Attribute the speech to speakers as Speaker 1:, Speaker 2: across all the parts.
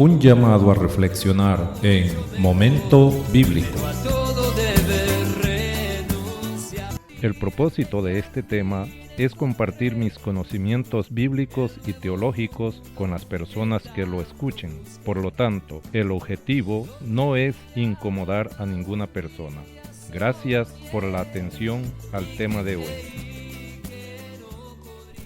Speaker 1: Un llamado a reflexionar en Momento Bíblico.
Speaker 2: El propósito de este tema es compartir mis conocimientos bíblicos y teológicos con las personas que lo escuchen. Por lo tanto, el objetivo no es incomodar a ninguna persona. Gracias por la atención al tema de hoy.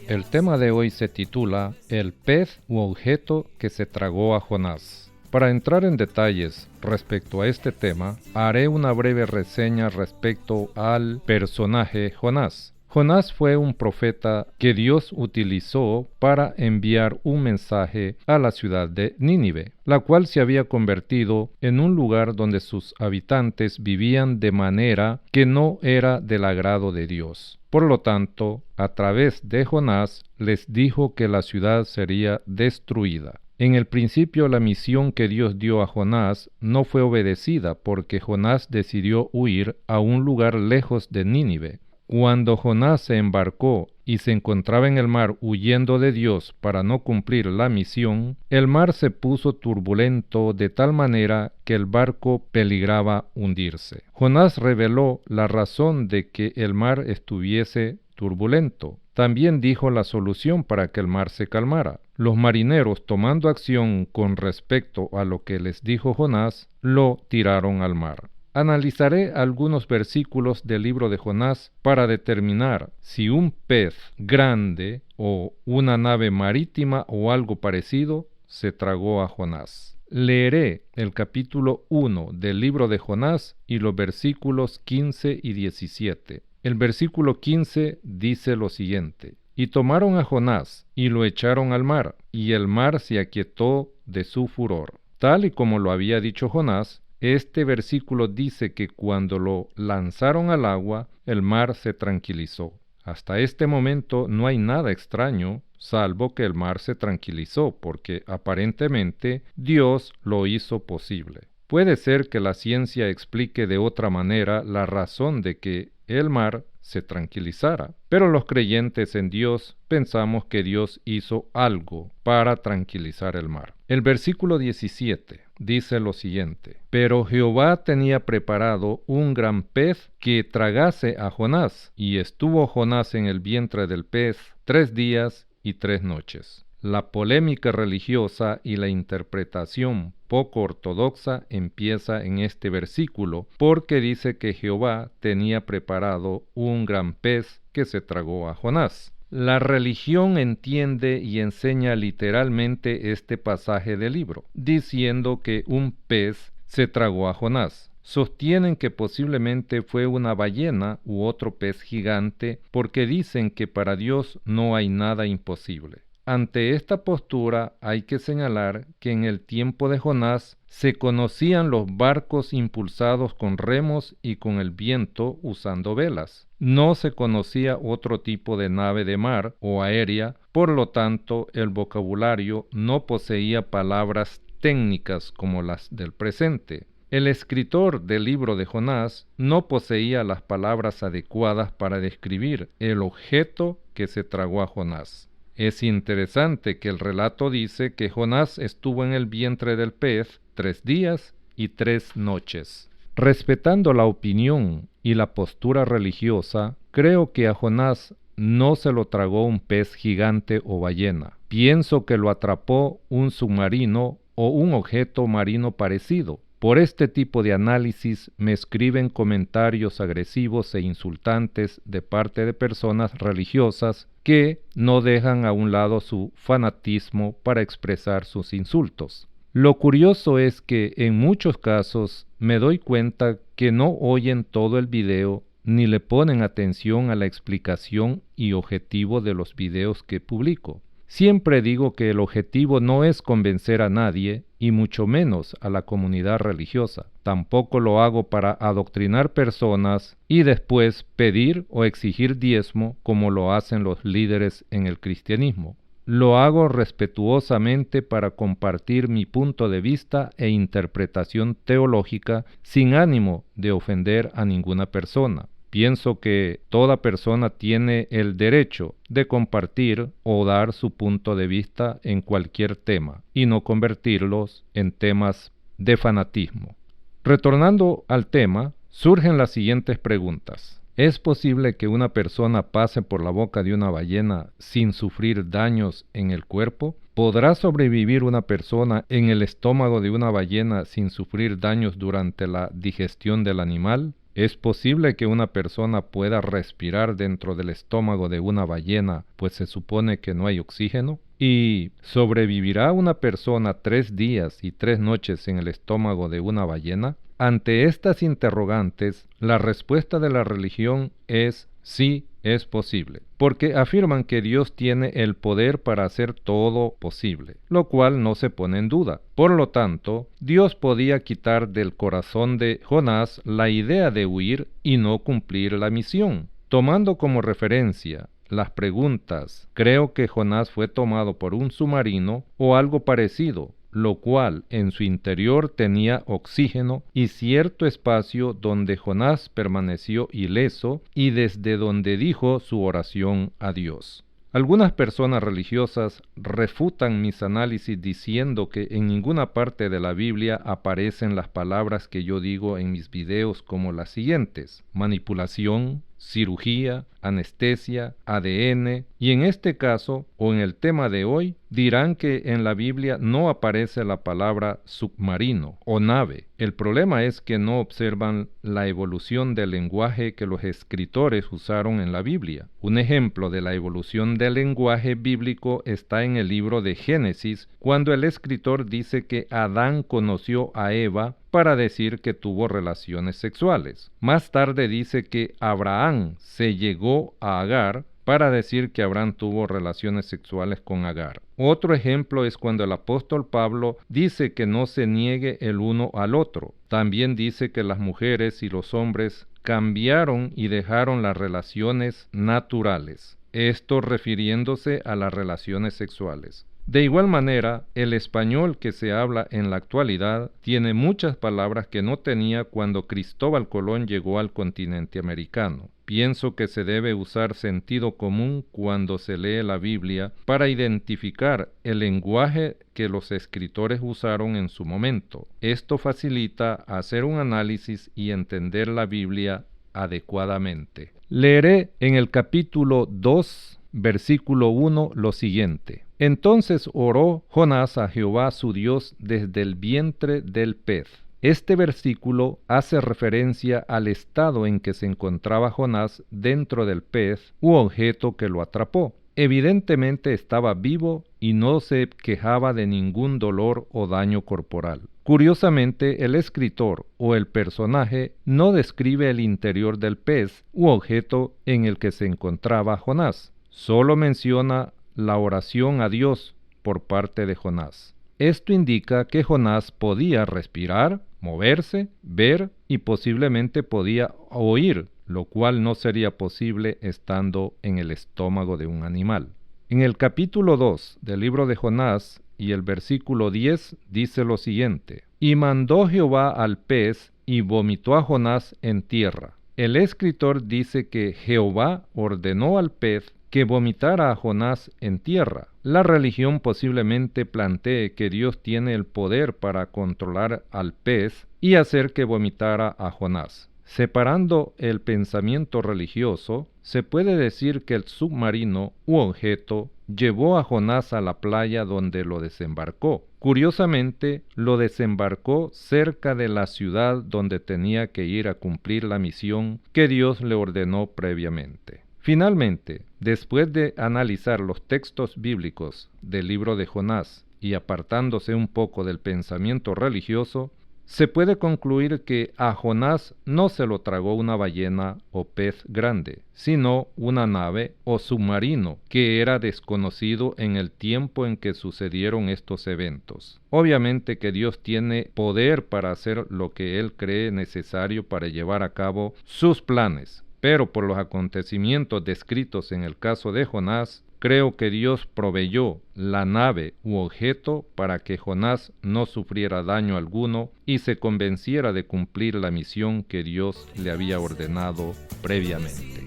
Speaker 2: El tema de hoy se titula El pez u objeto que se tragó a Jonás. Para entrar en detalles respecto a este tema, haré una breve reseña respecto al personaje Jonás. Jonás fue un profeta que Dios utilizó para enviar un mensaje a la ciudad de Nínive, la cual se había convertido en un lugar donde sus habitantes vivían de manera que no era del agrado de Dios. Por lo tanto, a través de Jonás les dijo que la ciudad sería destruida. En el principio, la misión que Dios dio a Jonás no fue obedecida porque Jonás decidió huir a un lugar lejos de Nínive. Cuando Jonás se embarcó y se encontraba en el mar huyendo de Dios para no cumplir la misión, el mar se puso turbulento de tal manera que el barco peligraba hundirse. Jonás reveló la razón de que el mar estuviese turbulento. También dijo la solución para que el mar se calmara. Los marineros, tomando acción con respecto a lo que les dijo Jonás, lo tiraron al mar. Analizaré algunos versículos del libro de Jonás para determinar si un pez grande o una nave marítima o algo parecido se tragó a Jonás. Leeré el capítulo 1 del libro de Jonás y los versículos 15 y 17. El versículo 15 dice lo siguiente: Y tomaron a Jonás y lo echaron al mar, y el mar se aquietó de su furor. Tal y como lo había dicho Jonás, este versículo dice que cuando lo lanzaron al agua, el mar se tranquilizó. Hasta este momento no hay nada extraño, salvo que el mar se tranquilizó, porque aparentemente Dios lo hizo posible. Puede ser que la ciencia explique de otra manera la razón de que el mar se tranquilizara, pero los creyentes en Dios pensamos que Dios hizo algo para tranquilizar el mar. El versículo 17 dice lo siguiente: Pero Jehová tenía preparado un gran pez que tragase a Jonás, y estuvo Jonás en el vientre del pez 3 días y 3 noches. La polémica religiosa y la interpretación poco ortodoxa empieza en este versículo, porque dice que Jehová tenía preparado un gran pez que se tragó a Jonás. La religión entiende y enseña literalmente este pasaje del libro, diciendo que un pez se tragó a Jonás. Sostienen que posiblemente fue una ballena u otro pez gigante, porque dicen que para Dios no hay nada imposible. Ante esta postura hay que señalar que en el tiempo de Jonás se conocían los barcos impulsados con remos y con el viento usando velas. No se conocía otro tipo de nave de mar o aérea, por lo tanto el vocabulario no poseía palabras técnicas como las del presente. El escritor del libro de Jonás no poseía las palabras adecuadas para describir el objeto que se tragó a Jonás. Es interesante que el relato dice que Jonás estuvo en el vientre del pez 3 días y 3 noches. Respetando la opinión y la postura religiosa, creo que a Jonás no se lo tragó un pez gigante o ballena. Pienso que lo atrapó un submarino o un objeto marino parecido. Por este tipo de análisis me escriben comentarios agresivos e insultantes de parte de personas religiosas que no dejan a un lado su fanatismo para expresar sus insultos. Lo curioso es que en muchos casos me doy cuenta que no oyen todo el video ni le ponen atención a la explicación y objetivo de los videos que publico. Siempre digo que el objetivo no es convencer a nadie, y mucho menos a la comunidad religiosa. Tampoco lo hago para adoctrinar personas y después pedir o exigir diezmo como lo hacen los líderes en el cristianismo. Lo hago respetuosamente para compartir mi punto de vista e interpretación teológica sin ánimo de ofender a ninguna persona. Pienso que toda persona tiene el derecho de compartir o dar su punto de vista en cualquier tema y no convertirlos en temas de fanatismo. Retornando al tema, surgen las siguientes preguntas. ¿Es posible que una persona pase por la boca de una ballena sin sufrir daños en el cuerpo? ¿Podrá sobrevivir una persona en el estómago de una ballena sin sufrir daños durante la digestión del animal? ¿Es posible que una persona pueda respirar dentro del estómago de una ballena, pues se supone que no hay oxígeno? ¿Y sobrevivirá una persona 3 días y 3 noches en el estómago de una ballena? Ante estas interrogantes, la respuesta de la religión es sí, es posible, porque afirman que Dios tiene el poder para hacer todo posible, lo cual no se pone en duda. Por lo tanto, Dios podía quitar del corazón de Jonás la idea de huir y no cumplir la misión. Tomando como referencia las preguntas, creo que Jonás fue tomado por un submarino o algo parecido, lo cual en su interior tenía oxígeno y cierto espacio donde Jonás permaneció ileso y desde donde dijo su oración a Dios. Algunas personas religiosas refutan mis análisis diciendo que en ninguna parte de la Biblia aparecen las palabras que yo digo en mis videos como las siguientes: manipulación, cirugía, anestesia, ADN, y en este caso, o en el tema de hoy, dirán que en la Biblia no aparece la palabra submarino o nave. El problema es que no observan la evolución del lenguaje que los escritores usaron en la Biblia. Un ejemplo de la evolución del lenguaje bíblico está en el libro de Génesis, cuando el escritor dice que Adán conoció a Eva para decir que tuvo relaciones sexuales. Más tarde dice que Abraham se llegó a Agar para decir que Abraham tuvo relaciones sexuales con Agar. Otro ejemplo es cuando el apóstol Pablo dice que no se niegue el uno al otro. También dice que las mujeres y los hombres cambiaron y dejaron las relaciones naturales, esto refiriéndose a las relaciones sexuales. De igual manera, el español que se habla en la actualidad tiene muchas palabras que no tenía cuando Cristóbal Colón llegó al continente americano. Pienso que se debe usar sentido común cuando se lee la Biblia para identificar el lenguaje que los escritores usaron en su momento. Esto facilita hacer un análisis y entender la Biblia adecuadamente. Leeré en el capítulo 2, versículo 1, lo siguiente. Entonces oró Jonás a Jehová su Dios desde el vientre del pez. Este versículo hace referencia al estado en que se encontraba Jonás dentro del pez u objeto que lo atrapó. Evidentemente estaba vivo y no se quejaba de ningún dolor o daño corporal. Curiosamente, el escritor o el personaje no describe el interior del pez u objeto en el que se encontraba Jonás. Solo menciona la oración a Dios por parte de Jonás. Esto indica que Jonás podía respirar, moverse, ver y posiblemente podía oír, lo cual no sería posible estando en el estómago de un animal. En el capítulo 2 del libro de Jonás y el versículo 10 dice lo siguiente: y mandó Jehová al pez y vomitó a Jonás en tierra. El escritor dice que Jehová ordenó al pez que vomitara a Jonás en tierra. La religión posiblemente plantee que Dios tiene el poder para controlar al pez y hacer que vomitara a Jonás. Separando el pensamiento religioso, se puede decir que el submarino u objeto llevó a Jonás a la playa donde lo desembarcó. Curiosamente, lo desembarcó cerca de la ciudad donde tenía que ir a cumplir la misión que Dios le ordenó previamente. Finalmente, después de analizar los textos bíblicos del libro de Jonás y apartándose un poco del pensamiento religioso, se puede concluir que a Jonás no se lo tragó una ballena o pez grande, sino una nave o submarino que era desconocido en el tiempo en que sucedieron estos eventos. Obviamente que Dios tiene poder para hacer lo que Él cree necesario para llevar a cabo sus planes. Pero por los acontecimientos descritos en el caso de Jonás, Creo que Dios proveyó la nave u objeto para que Jonás no sufriera daño alguno y se convenciera de cumplir la misión que Dios le había ordenado previamente.